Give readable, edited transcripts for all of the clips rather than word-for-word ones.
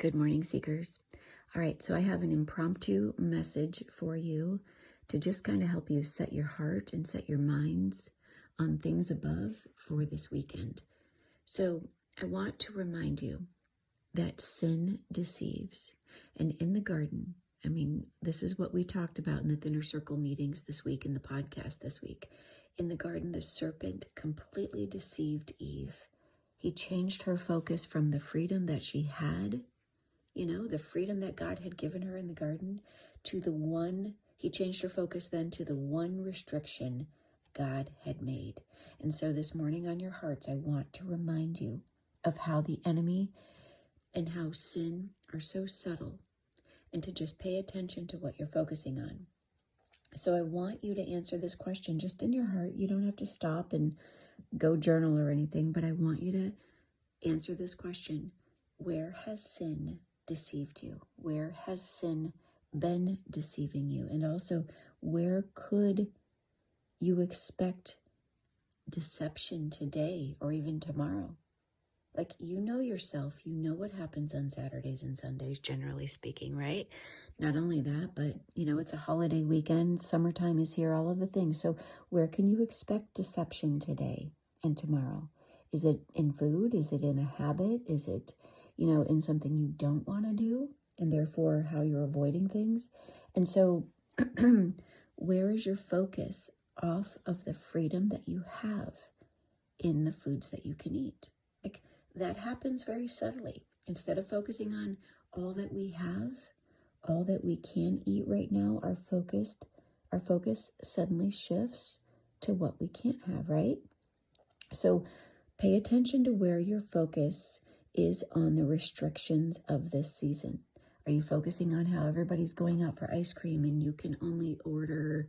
Good morning, seekers. All right, so I have an impromptu message for you to just kind of help you set your heart and set your minds on things above for this weekend. So I want to remind you that sin deceives. And in the garden, this is what we talked about in the Thinner Circle meetings this week, in the podcast this week. In the garden, the serpent completely deceived Eve. He changed her focus from the freedom that she had, the freedom that God had given her in the garden, he changed her focus then to the one restriction God had made. And so this morning on your hearts, I want to remind you of how the enemy and how sin are so subtle, and to just pay attention to what you're focusing on. So I want you to answer this question just in your heart. You don't have to stop and go journal or anything, but I want you to answer this question. Where has sin deceived you? Where has sin been deceiving you? And also, where could you expect deception today or even tomorrow? Like, you know yourself, you know what happens on Saturdays and Sundays, generally speaking, right? Not only that, but, it's a holiday weekend, summertime is here, all of the things. So where can you expect deception today and tomorrow? Is it in food? Is it in a habit? Is it, in something you don't want to do, and therefore how you're avoiding things? And so where is your focus off of the freedom that you have in the foods that you can eat? Like, that happens very subtly. Instead of focusing on all that we have, all that we can eat right now, our focus suddenly shifts to what we can't have, right? So pay attention to where your focus is on the restrictions of this season. Are you focusing on how everybody's going out for ice cream and you can only order,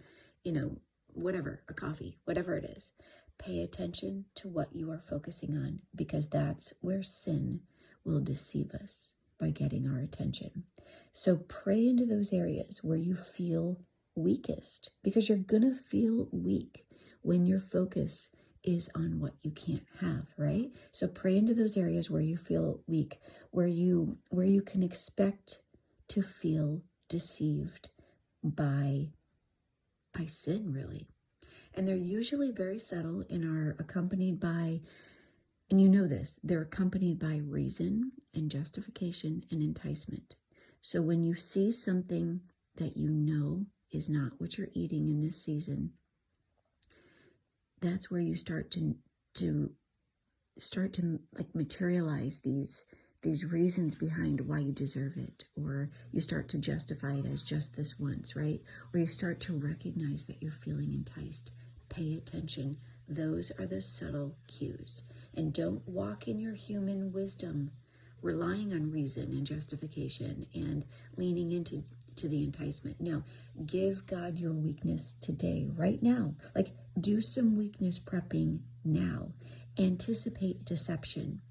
whatever, a coffee, whatever it is? Pay attention to what you are focusing on, because that's where sin will deceive us by getting our attention. So pray into those areas where you feel weakest, because you're going to feel weak when your focus is on what you can't have, right? So pray into those areas where you feel weak, where you can expect to feel deceived by sin, really. And they're usually very subtle and are accompanied by, and you know this, they're accompanied by reason and justification and enticement. So when you see something that you know is not what you're eating in this season, that's where you start to materialize these reasons behind why you deserve it, or you start to justify it as just this once, right? Or you start to recognize that you're feeling enticed. Pay attention. Those are the subtle cues. And don't walk in your human wisdom, relying on reason and justification and leaning into the enticement. No, give God your weakness today, right now. Like, do some weakness prepping now. Anticipate deception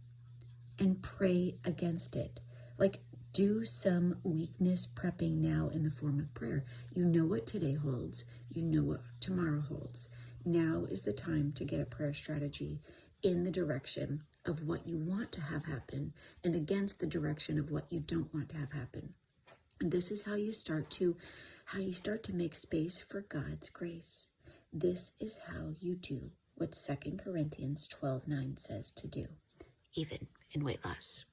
and pray against it. Like, do some weakness prepping now in the form of prayer. You know what today holds. You know what tomorrow holds. Now is the time to get a prayer strategy in the direction of what you want to have happen and against the direction of what you don't want to have happen. And this is how you start to make space for God's grace. This is how you do what 2 Corinthians 12:9 says to do, even in weight loss.